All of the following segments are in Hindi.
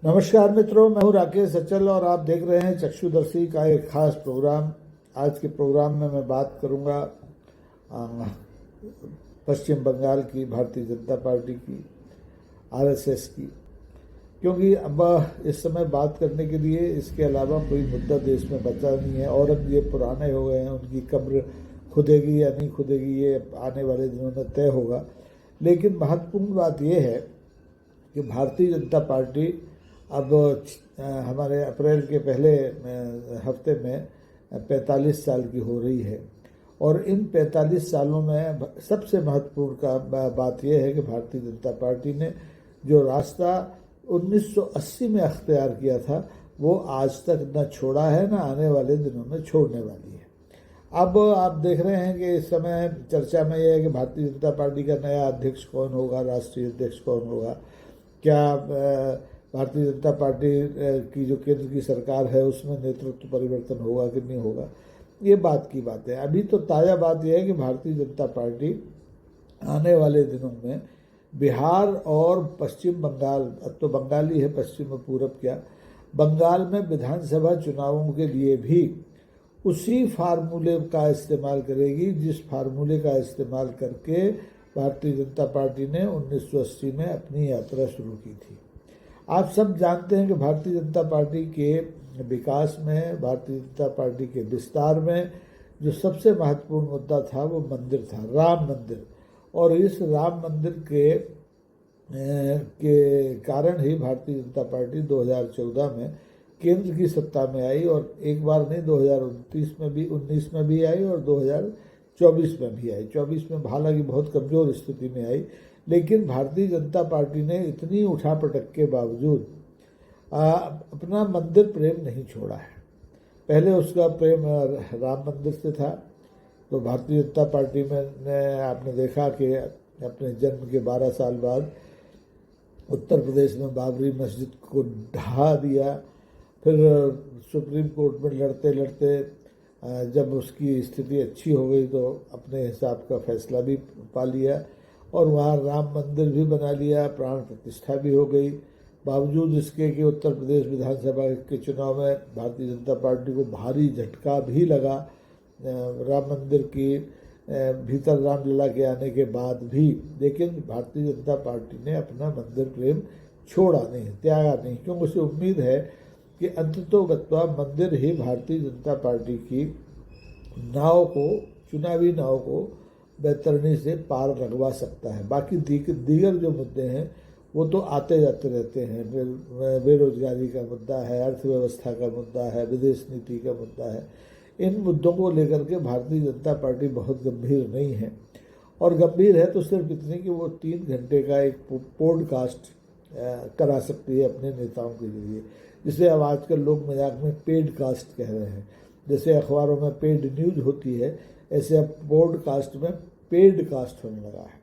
नमस्कार मित्रों, मैं हूं राकेश अचल और आप देख रहे हैं चक्षुदर्शी का एक खास प्रोग्राम। आज के प्रोग्राम में मैं बात करूंगा पश्चिम बंगाल की भारतीय जनता पार्टी की, आरएसएस की, क्योंकि अब इस समय बात करने के लिए इसके अलावा कोई मुद्दा देश में बचा नहीं है। औरंगजेब पुराने हो गए हैं, उनकी कब्र खुदेगी या नहीं खुदेगी ये आने वाले दिनों में तय होगा। लेकिन महत्वपूर्ण बात यह है कि भारतीय जनता पार्टी अब हमारे अप्रैल के पहले हफ्ते में 45 साल की हो रही है। और इन 45 सालों में सबसे महत्वपूर्ण का बात यह है कि भारतीय जनता पार्टी ने जो रास्ता 1980 में अख्तियार किया था वो आज तक न छोड़ा है, न आने वाले दिनों में छोड़ने वाली है। अब आप देख रहे हैं कि इस समय चर्चा में यह है कि भारतीय जनता पार्टी का नया अध्यक्ष कौन होगा, राष्ट्रीय अध्यक्ष कौन होगा, क्या भारतीय जनता पार्टी की जो केंद्र की सरकार है उसमें नेतृत्व परिवर्तन होगा कि नहीं होगा। ये बात की बात है। अभी तो ताज़ा बात यह है कि भारतीय जनता पार्टी आने वाले दिनों में बिहार और पश्चिम बंगाल, अब तो बंगाल ही है, पश्चिम और पूरब क्या, बंगाल में विधानसभा चुनावों के लिए भी उसी फार्मूले का इस्तेमाल करेगी जिस फार्मूले का इस्तेमाल करके भारतीय जनता पार्टी ने 1980 में अपनी यात्रा शुरू की थी। आप सब जानते हैं कि भारतीय जनता पार्टी के विकास में, भारतीय जनता पार्टी के विस्तार में जो सबसे महत्वपूर्ण मुद्दा था वो मंदिर था, राम मंदिर। और इस राम मंदिर के कारण ही भारतीय जनता पार्टी 2014 में केंद्र की सत्ता में आई, और एक बार नहीं 2019 में भी आई और 2024 में भी आई। 24 में हालांकि बहुत कमज़ोर स्थिति में आई, लेकिन भारतीय जनता पार्टी ने इतनी उठापटक के बावजूद अपना मंदिर प्रेम नहीं छोड़ा है। पहले उसका प्रेम राम मंदिर से था। तो भारतीय जनता पार्टी में आपने देखा कि अपने जन्म के 12 साल बाद उत्तर प्रदेश में बाबरी मस्जिद को ढहा दिया। फिर सुप्रीम कोर्ट में लड़ते लड़ते जब उसकी स्थिति अच्छी हो गई तो अपने हिसाब का फैसला भी पा लिया और वहाँ राम मंदिर भी बना लिया, प्राण प्रतिष्ठा भी हो गई। बावजूद इसके कि उत्तर प्रदेश विधानसभा के चुनाव में भारतीय जनता पार्टी को भारी झटका भी लगा, राम मंदिर की भीतर रामलला के आने के बाद भी, लेकिन भारतीय जनता पार्टी ने अपना मंदिर प्रेम छोड़ा नहीं, त्यागा नहीं, क्योंकि उसे उम्मीद है कि अंततोगत्वा मंदिर ही भारतीय जनता पार्टी की नाव को, चुनावी नाव को बेहतरनी से पार लगवा सकता है। बाकी दीगर जो मुद्दे हैं वो तो आते जाते रहते हैं। बेरोजगारी का मुद्दा है, अर्थव्यवस्था का मुद्दा है, विदेश नीति का मुद्दा है। इन मुद्दों को लेकर के भारतीय जनता पार्टी बहुत गंभीर नहीं है, और गंभीर है तो सिर्फ इतनी कि वो 3 घंटे का एक पॉडकास्ट करा सकती है अपने नेताओं के जरिए, जिसे अब आजकल लोग मजाक में पेड कास्ट कह रहे हैं। जैसे अखबारों में पेड न्यूज होती है, ऐसे अब पॉडकास्ट में पेड कास्ट होने लगा है।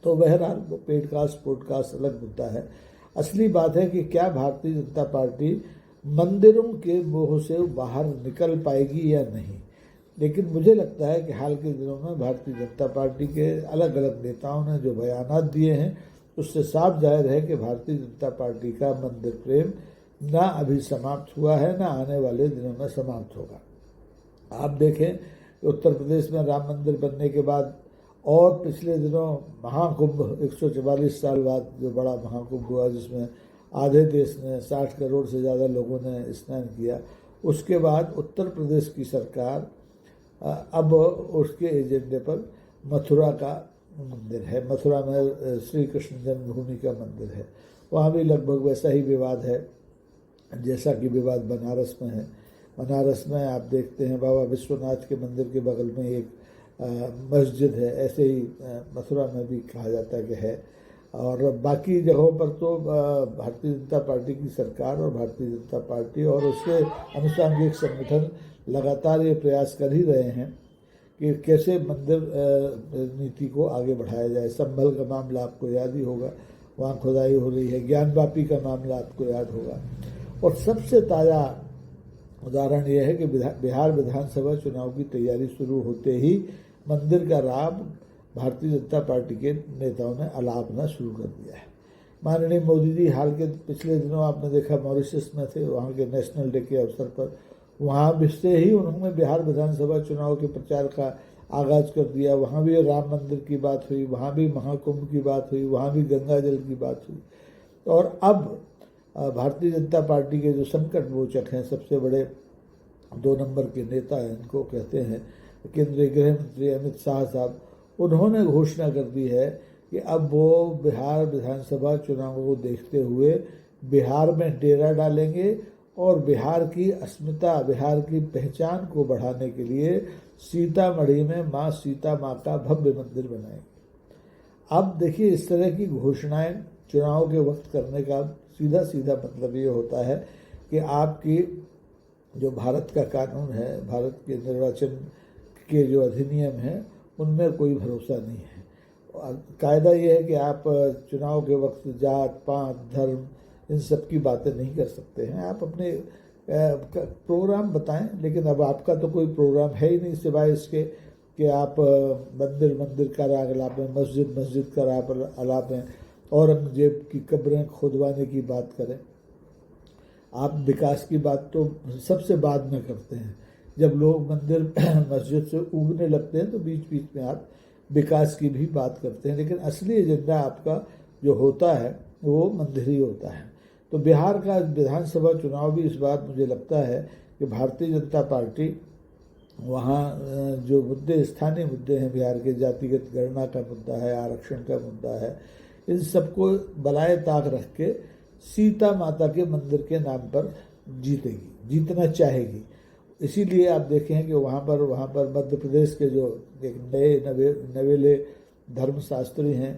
तो बहरहाल वो पॉडकास्ट अलग मुद्दा है। असली बात है कि क्या भारतीय जनता पार्टी मंदिरों के मोह से बाहर निकल पाएगी या नहीं। लेकिन मुझे लगता है कि हाल के दिनों में भारतीय जनता पार्टी के अलग अलग नेताओं ने जो बयानात दिए हैं उससे साफ जाहिर है कि भारतीय जनता पार्टी का मंदिर प्रेम ना अभी समाप्त हुआ है, ना आने वाले दिनों में समाप्त होगा। आप देखें उत्तर प्रदेश में राम मंदिर बनने के बाद और पिछले दिनों महाकुंभ, 144 साल बाद जो बड़ा महाकुंभ हुआ जिसमें आधे देश ने, 60 करोड़ से ज़्यादा लोगों ने स्नान किया, उसके बाद उत्तर प्रदेश की सरकार अब उसके एजेंडे पर मथुरा का मंदिर है। मथुरा में श्री कृष्ण जन्मभूमि का मंदिर है। वहाँ भी लगभग वैसा ही विवाद है जैसा कि विवाद बनारस में है। बनारस में आप देखते हैं बाबा विश्वनाथ के मंदिर के बगल में एक मस्जिद है, ऐसे ही मथुरा में भी कहा जाता है कि है। और बाकी जगहों पर तो भारतीय जनता पार्टी की सरकार और भारतीय जनता पार्टी और उसके अनुषंगिक संगठन लगातार ये प्रयास कर ही रहे हैं कि कैसे मंदिर नीति को आगे बढ़ाया जाए। संभल का मामला आपको याद ही होगा, वहाँ खुदाई हो रही है। ज्ञानवापी का मामला आपको याद होगा। और सबसे ताज़ा उदाहरण यह है कि बिहार विधानसभा चुनाव की तैयारी शुरू होते ही मंदिर का राम भारतीय जनता पार्टी के नेताओं ने अलापना शुरू कर दिया है। माननीय मोदी जी हाल के पिछले दिनों आपने देखा मॉरिशस में थे, वहाँ के नेशनल डे के अवसर पर वहाँ भी से ही उन्होंने बिहार विधानसभा चुनाव के प्रचार का आगाज कर दिया। वहाँ भी राम मंदिर की बात हुई, वहाँ भी महाकुंभ की बात हुई, वहाँ भी गंगा जल की बात हुई। और अब भारतीय जनता पार्टी के जो संकट मोचक हैं, सबसे बड़े 2 नंबर के नेता हैं, इनको कहते हैं केंद्रीय गृह मंत्री अमित शाह साहब, उन्होंने घोषणा कर दी है कि अब वो बिहार विधानसभा चुनावों को देखते हुए बिहार में डेरा डालेंगे और बिहार की अस्मिता, बिहार की पहचान को बढ़ाने के लिए सीतामढ़ी में माँ सीता माँ का भव्य मंदिर बनाएंगे। अब देखिए, इस तरह की घोषणाएं चुनाव के वक्त करने का सीधा सीधा मतलब ये होता है कि आपकी जो भारत का कानून है, भारत के निर्वाचन के जो अधिनियम हैं, उनमें कोई भरोसा नहीं है। कायदा ये है कि आप चुनाव के वक्त जात पात धर्म इन सब की बातें नहीं कर सकते हैं। आप अपने प्रोग्राम बताएं, लेकिन अब आपका तो कोई प्रोग्राम है ही नहीं सिवाय इसके कि आप मंदिर मंदिर का राग अलापें, मस्जिद मस्जिद का राग अलापें, औरंगजेब की कब्रें खोदवाने की बात करें। आप विकास की बात तो सबसे बाद में करते हैं। जब लोग मंदिर मस्जिद से उगने लगते हैं तो बीच बीच में आप विकास की भी बात करते हैं, लेकिन असली एजेंडा आपका जो होता है वो मंदिर ही होता है। तो बिहार का विधानसभा चुनाव भी इस बार मुझे लगता है कि भारतीय जनता पार्टी वहाँ जो मुद्दे, स्थानीय मुद्दे हैं बिहार के, जातिगत गणना का मुद्दा है, आरक्षण का मुद्दा है, इन सबको बलाए ताक रख के सीता माता के मंदिर के नाम पर जीतेगी, जीतना चाहेगी। इसीलिए आप देखें कि वहाँ पर मध्य प्रदेश के जो एक नए नवेले धर्मशास्त्री हैं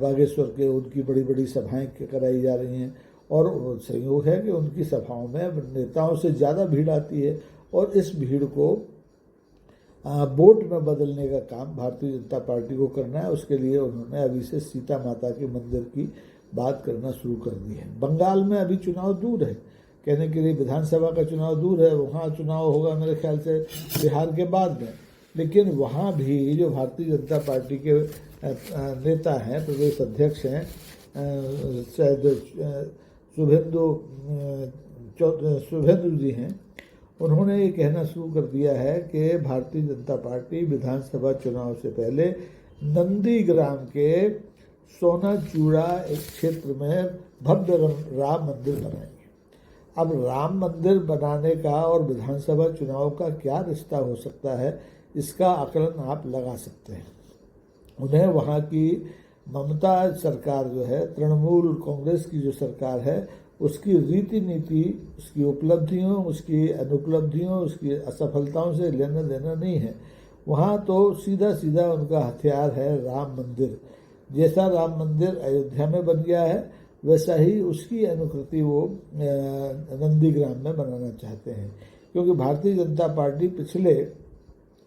बागेश्वर के, उनकी बड़ी बड़ी सभाएं कराई जा रही हैं और संयोग है कि उनकी सभाओं में नेताओं से ज़्यादा भीड़ आती है और इस भीड़ को वोट में बदलने का काम भारतीय जनता पार्टी को करना है। उसके लिए उन्होंने अभी से सीता माता के मंदिर की बात करना शुरू कर दी है। बंगाल में अभी चुनाव दूर है, कहने के लिए विधानसभा का चुनाव दूर है, वहाँ चुनाव होगा मेरे ख्याल से बिहार के बाद में, लेकिन वहाँ भी जो भारतीय जनता पार्टी के नेता हैं, प्रदेश अध्यक्ष हैं, शायद शुभेंदु जी हैं, उन्होंने ये कहना शुरू कर दिया है कि भारतीय जनता पार्टी विधानसभा चुनाव से पहले नंदीग्राम के सोनाचूड़ा एक क्षेत्र में भव्य राम मंदिर बनाएंगे। अब राम मंदिर बनाने का और विधानसभा चुनाव का क्या रिश्ता हो सकता है, इसका आकलन आप लगा सकते हैं। उन्हें वहाँ की ममता सरकार जो है, तृणमूल कांग्रेस की जो सरकार है, उसकी रीति नीति, उसकी उपलब्धियों, उसकी अनुपलब्धियों, उसकी असफलताओं से लेना देना नहीं है। वहाँ तो सीधा सीधा उनका हथियार है राम मंदिर। जैसा राम मंदिर अयोध्या में बन गया है, वैसा ही उसकी अनुकृति वो नंदीग्राम में बनाना चाहते हैं। क्योंकि भारतीय जनता पार्टी पिछले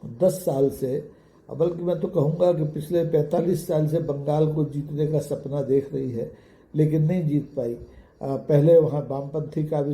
10 साल से, बल्कि मैं तो कहूँगा कि पिछले 45 साल से बंगाल को जीतने का सपना देख रही है, लेकिन नहीं जीत पाई। पहले वहाँ वामपंथी का भी